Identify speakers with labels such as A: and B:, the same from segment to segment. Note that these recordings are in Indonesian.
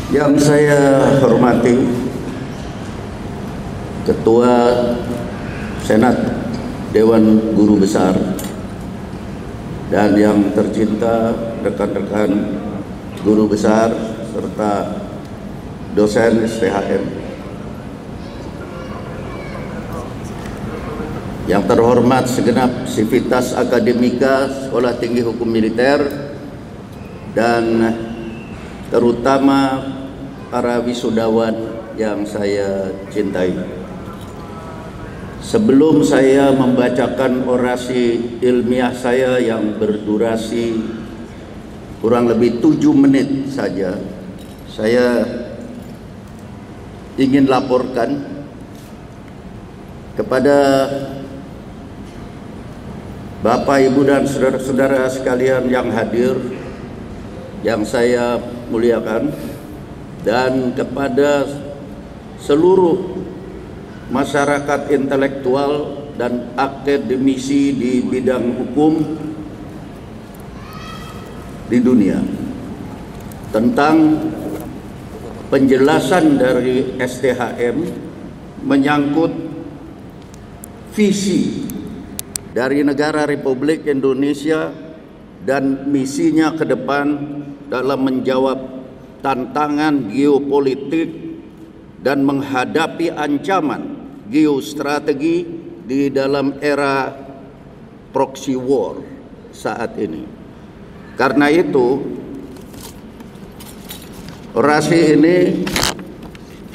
A: Yang saya hormati Ketua Senat Dewan Guru Besar dan yang tercinta rekan-rekan guru besar serta dosen STHM. Yang terhormat segenap sivitas akademika Sekolah Tinggi Hukum Militer dan terutama para wisudawan yang saya cintai. Sebelum saya membacakan orasi ilmiah saya yang berdurasi kurang lebih 7 menit saja, saya ingin laporkan kepada Bapak, Ibu, dan saudara-saudara sekalian yang hadir, yang saya muliakan, dan kepada seluruh masyarakat intelektual dan akademisi di bidang hukum di dunia tentang penjelasan dari STHM menyangkut visi dari negara Republik Indonesia dan misinya ke depan dalam menjawab tantangan geopolitik dan menghadapi ancaman geostrategi di dalam era proxy war saat ini. Karena itu, orasi ini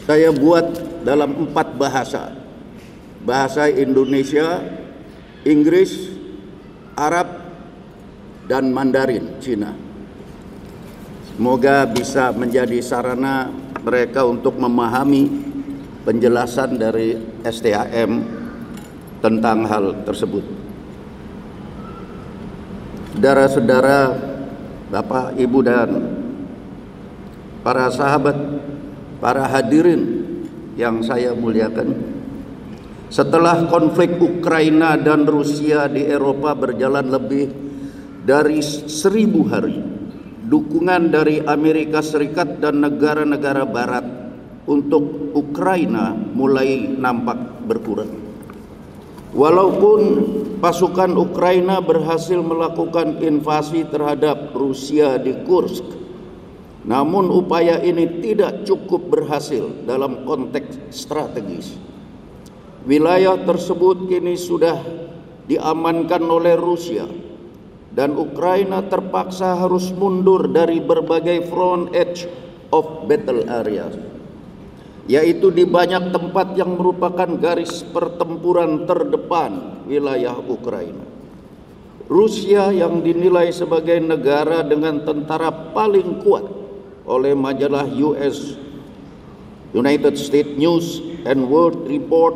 A: saya buat dalam 4 bahasa. Bahasa Indonesia, Inggris, Arab, dan Mandarin Cina. Semoga bisa menjadi sarana mereka untuk memahami penjelasan dari STHM tentang hal tersebut. Saudara-saudara, Bapak, Ibu, dan para sahabat, para hadirin yang saya muliakan, setelah konflik Ukraina dan Rusia di Eropa berjalan lebih dari 1000 hari, dukungan dari Amerika Serikat dan negara-negara barat untuk Ukraina mulai nampak berkurang. Walaupun pasukan Ukraina berhasil melakukan invasi terhadap Rusia di Kursk, namun upaya ini tidak cukup berhasil dalam konteks strategis. Wilayah tersebut kini sudah diamankan oleh Rusia, dan Ukraina terpaksa harus mundur dari berbagai front edge of battle areas, yaitu di banyak tempat yang merupakan garis pertempuran terdepan wilayah Ukraina. Rusia yang dinilai sebagai negara dengan tentara paling kuat oleh majalah United States News and World Report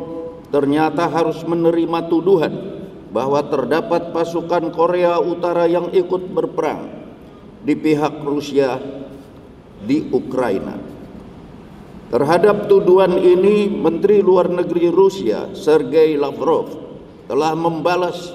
A: ternyata harus menerima tuduhan bahwa terdapat pasukan Korea Utara yang ikut berperang di pihak Rusia di Ukraina. Terhadap tuduhan ini, Menteri Luar Negeri Rusia, Sergei Lavrov, telah membalas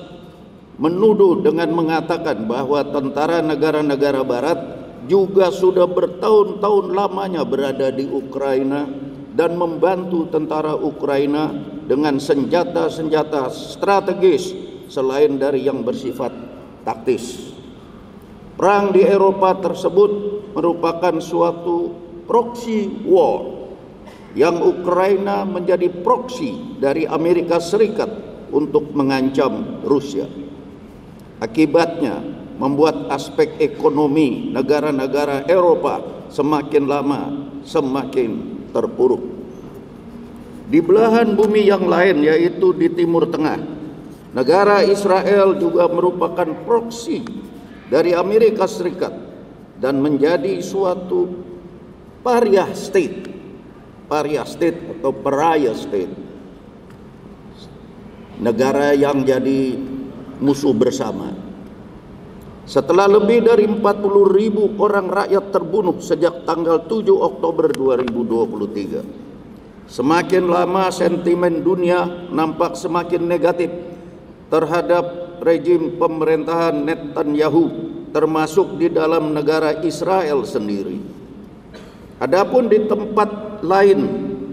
A: menuduh dengan mengatakan bahwa tentara negara-negara barat juga sudah bertahun-tahun lamanya berada di Ukraina dan membantu tentara Ukraina dengan senjata-senjata strategis selain dari yang bersifat taktis. Perang di Eropa tersebut merupakan suatu proxy war yang Ukraina menjadi proksi dari Amerika Serikat untuk mengancam Rusia. Akibatnya membuat aspek ekonomi negara-negara Eropa semakin lama semakin terpuruk. Di belahan bumi yang lain, yaitu di Timur Tengah, negara Israel juga merupakan proksi dari Amerika Serikat dan menjadi suatu pariah state atau pariah state, negara yang jadi musuh bersama. Setelah lebih dari 40.000 orang rakyat terbunuh sejak tanggal 7 Oktober 2023, semakin lama sentimen dunia nampak semakin negatif terhadap rejim pemerintahan Netanyahu, termasuk di dalam negara Israel sendiri. Adapun di tempat lain,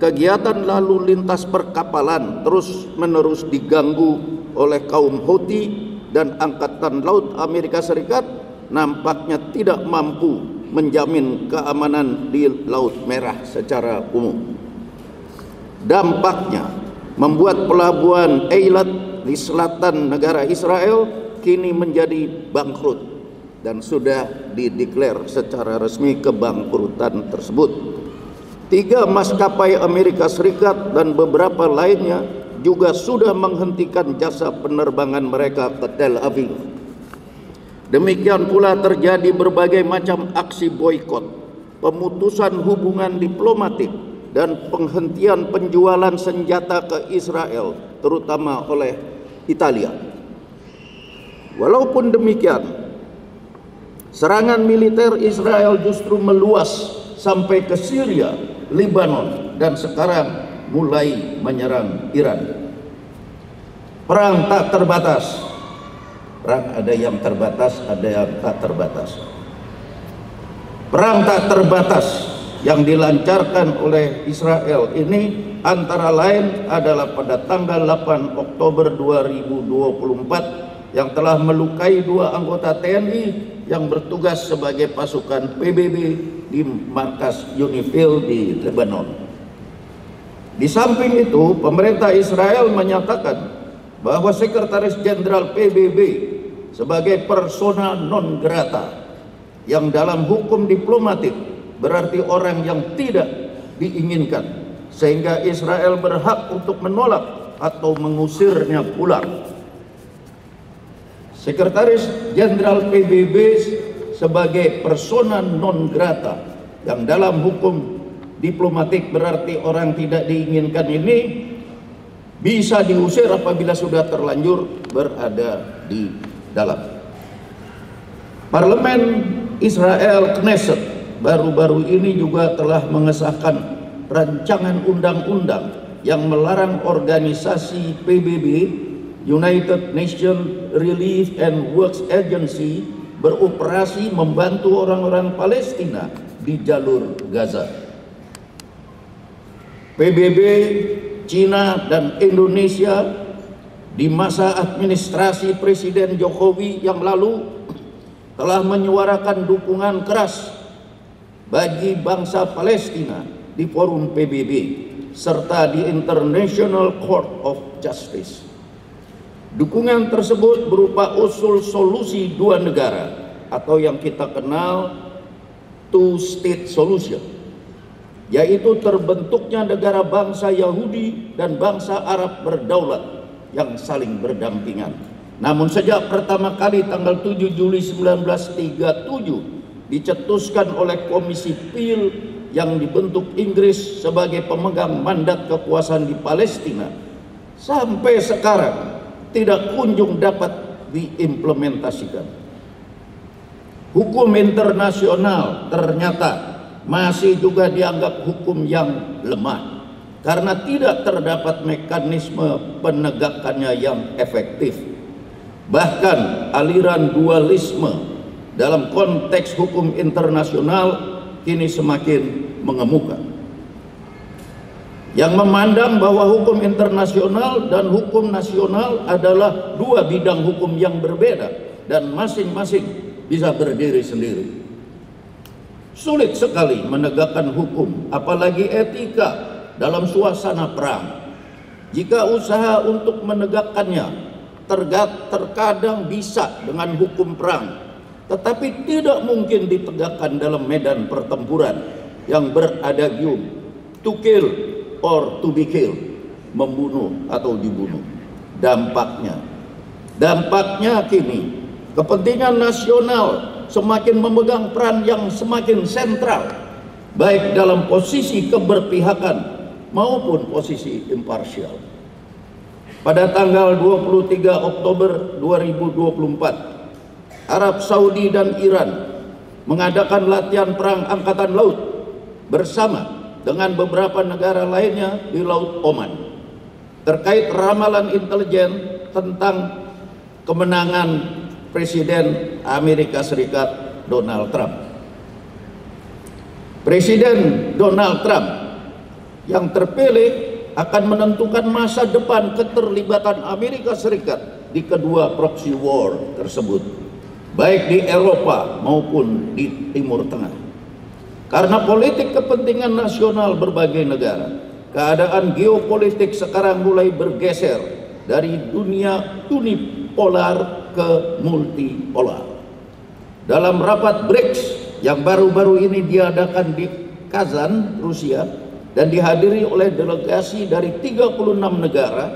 A: kegiatan lalu lintas perkapalan terus-menerus diganggu oleh kaum Houthi dan Angkatan Laut Amerika Serikat nampaknya tidak mampu menjamin keamanan di Laut Merah secara umum. Dampaknya membuat pelabuhan Eilat di selatan negara Israel kini menjadi bangkrut dan sudah dideklar secara resmi kebangkrutan tersebut. 3 maskapai Amerika Serikat dan beberapa lainnya juga sudah menghentikan jasa penerbangan mereka ke Tel Aviv. Demikian pula terjadi berbagai macam aksi boikot, pemutusan hubungan diplomatik, dan penghentian penjualan senjata ke Israel, terutama oleh Italia. Walaupun demikian, serangan militer Israel justru meluas sampai ke Syria, Lebanon, dan sekarang mulai menyerang Iran. Perang tak terbatas. Perang ada yang terbatas, ada yang tak terbatas. Perang tak terbatas yang dilancarkan oleh Israel ini antara lain adalah pada tanggal 8 Oktober 2024 yang telah melukai 2 anggota TNI yang bertugas sebagai pasukan PBB di markas UNIFIL di Lebanon. Di samping itu, pemerintah Israel menyatakan bahwa Sekretaris Jenderal PBB sebagai persona non grata yang dalam hukum diplomatik berarti orang yang tidak diinginkan, sehingga Israel berhak untuk menolak atau mengusirnya pulang. Sekretaris Jenderal PBB sebagai persona non grata yang dalam hukum diplomatik berarti orang tidak diinginkan ini bisa diusir apabila sudah terlanjur berada di dalam. Parlemen Israel Knesset baru-baru ini juga telah mengesahkan rancangan undang-undang yang melarang organisasi PBB, United Nations Relief and Works Agency, beroperasi membantu orang-orang Palestina di jalur Gaza. PBB, Cina, dan Indonesia di masa administrasi Presiden Jokowi yang lalu telah menyuarakan dukungan keras bagi bangsa Palestina di forum PBB serta di International Court of Justice. Dukungan tersebut berupa usul solusi 2 negara atau yang kita kenal two-state solution, yaitu terbentuknya negara bangsa Yahudi dan bangsa Arab berdaulat yang saling berdampingan. Namun sejak pertama kali tanggal 7 Juli 1937 dicetuskan oleh Komisi Peel yang dibentuk Inggris sebagai pemegang mandat kekuasaan di Palestina, sampai sekarang tidak kunjung dapat diimplementasikan. Hukum internasional ternyata masih juga dianggap hukum yang lemah karena tidak terdapat mekanisme penegakannya yang efektif. Bahkan aliran dualisme dalam konteks hukum internasional kini semakin mengemuka, yang memandang bahwa hukum internasional dan hukum nasional adalah 2 bidang hukum yang berbeda dan masing-masing bisa berdiri sendiri. Sulit sekali menegakkan hukum, apalagi etika dalam suasana perang. Jika usaha untuk menegakkannya terkadang bisa dengan hukum perang, tetapi tidak mungkin ditegakkan dalam medan pertempuran yang beradagium to kill or to be killed, membunuh atau dibunuh. Dampaknya kini kepentingan nasional semakin memegang peran yang semakin sentral, baik dalam posisi keberpihakan maupun posisi imparsial. Pada tanggal 23 Oktober 2024, Arab Saudi dan Iran mengadakan latihan perang angkatan laut bersama dengan beberapa negara lainnya di Laut Oman terkait ramalan intelijen tentang kemenangan Presiden Amerika Serikat Donald Trump. Presiden Donald Trump yang terpilih akan menentukan masa depan keterlibatan Amerika Serikat di kedua proxy war tersebut, baik di Eropa maupun di Timur Tengah. Karena politik kepentingan nasional berbagai negara, keadaan geopolitik sekarang mulai bergeser dari dunia unipolar ke multipolar. Dalam rapat BRICS yang baru-baru ini diadakan di Kazan, Rusia, dan dihadiri oleh delegasi dari 36 negara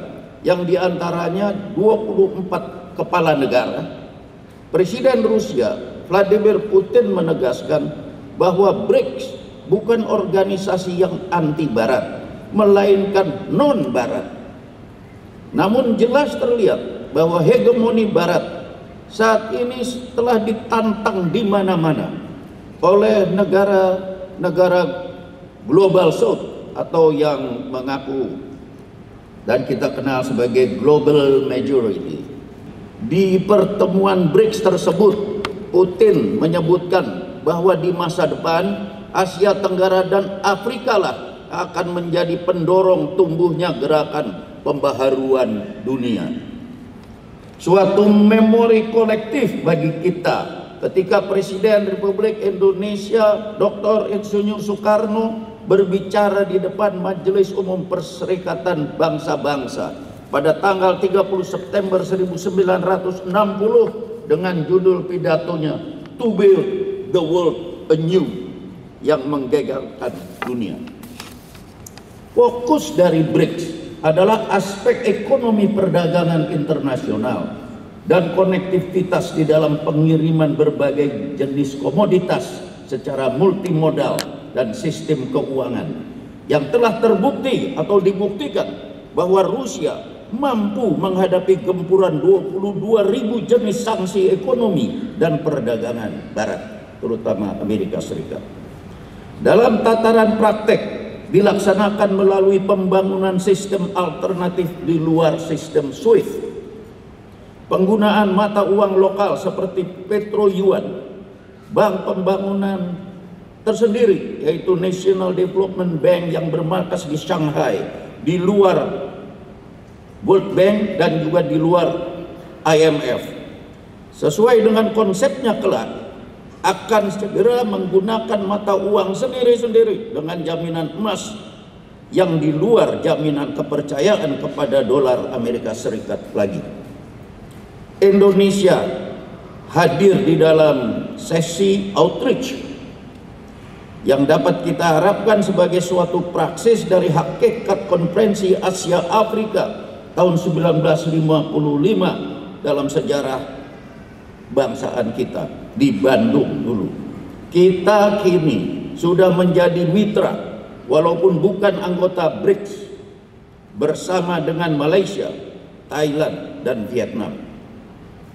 A: yang diantaranya 24 kepala negara, Presiden Rusia Vladimir Putin menegaskan bahwa BRICS bukan organisasi yang anti-Barat, melainkan non-Barat. Namun jelas terlihat bahwa hegemoni Barat saat ini telah ditantang di mana-mana oleh negara-negara Global South atau yang mengaku dan kita kenal sebagai Global Majority. Di pertemuan BRICS tersebut, Putin menyebutkan bahwa di masa depan Asia Tenggara dan Afrika lah akan menjadi pendorong tumbuhnya gerakan pembaharuan dunia. Suatu memori kolektif bagi kita ketika Presiden Republik Indonesia Dr. Insinyur Soekarno berbicara di depan Majelis Umum Perserikatan Bangsa-Bangsa pada tanggal 30 September 1960 dengan judul pidatonya To Build the World Anew yang menggegerkan dunia. Fokus dari BRICS adalah aspek ekonomi perdagangan internasional dan konektivitas di dalam pengiriman berbagai jenis komoditas secara multimodal dan sistem keuangan yang telah terbukti atau dibuktikan bahwa Rusia mampu menghadapi gempuran 22.000 jenis sanksi ekonomi dan perdagangan Barat, terutama Amerika Serikat. Dalam tataran praktek dilaksanakan melalui pembangunan sistem alternatif di luar sistem SWIFT, penggunaan mata uang lokal seperti Petro Yuan, bank pembangunan tersendiri yaitu National Development Bank yang bermarkas di Shanghai, di luar World Bank dan juga di luar IMF. Sesuai dengan konsepnya kelak akan segera menggunakan mata uang sendiri-sendiri dengan jaminan emas yang di luar jaminan kepercayaan kepada dolar Amerika Serikat lagi. Indonesia hadir di dalam sesi outreach yang dapat kita harapkan sebagai suatu praksis dari hakikat Konferensi Asia Afrika tahun 1955 dalam sejarah bangsaan kita di Bandung dulu. Kita kini sudah menjadi mitra walaupun bukan anggota BRICS bersama dengan Malaysia, Thailand, dan Vietnam.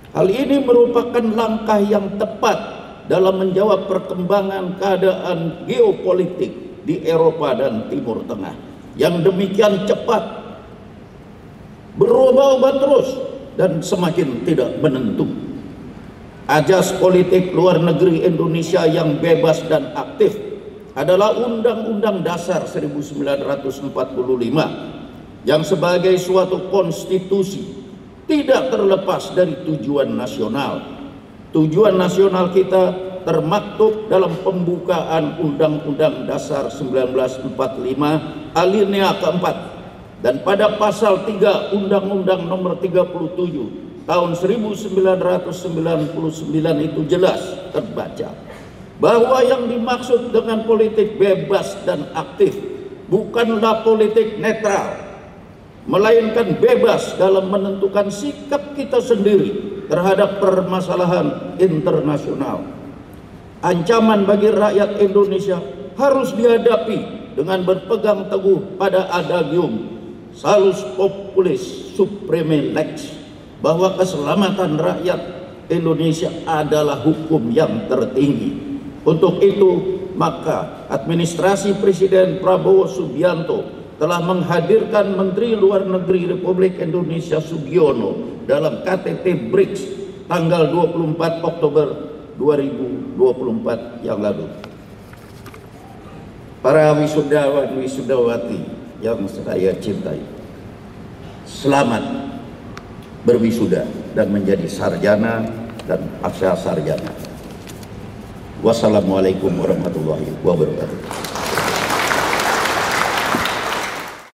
A: Hal ini merupakan langkah yang tepat dalam menjawab perkembangan keadaan geopolitik di Eropa dan Timur Tengah yang demikian cepat, berubah-ubah terus dan semakin tidak menentu. Ajas politik luar negeri Indonesia yang bebas dan aktif adalah Undang-Undang Dasar 1945 yang sebagai suatu konstitusi tidak terlepas dari tujuan nasional. Tujuan nasional kita termaktub dalam pembukaan Undang-Undang Dasar 1945 alinea keempat dan pada pasal 3 Undang-Undang Nomor 37 tahun 1999 itu jelas terbaca bahwa yang dimaksud dengan politik bebas dan aktif bukanlah politik netral, melainkan bebas dalam menentukan sikap kita sendiri terhadap permasalahan internasional. Ancaman bagi rakyat Indonesia harus dihadapi dengan berpegang teguh pada adagium salus populis supreme lex, bahwa keselamatan rakyat Indonesia adalah hukum yang tertinggi. Untuk itu, maka administrasi Presiden Prabowo Subianto telah menghadirkan Menteri Luar Negeri Republik Indonesia Sugiono dalam KTT BRICS tanggal 24 Oktober 2024 yang lalu. para wisudawan wisudawati yang saya cintai, selamat berwisuda dan menjadi sarjana dan pasca sarjana. Wassalamualaikum warahmatullahi wabarakatuh.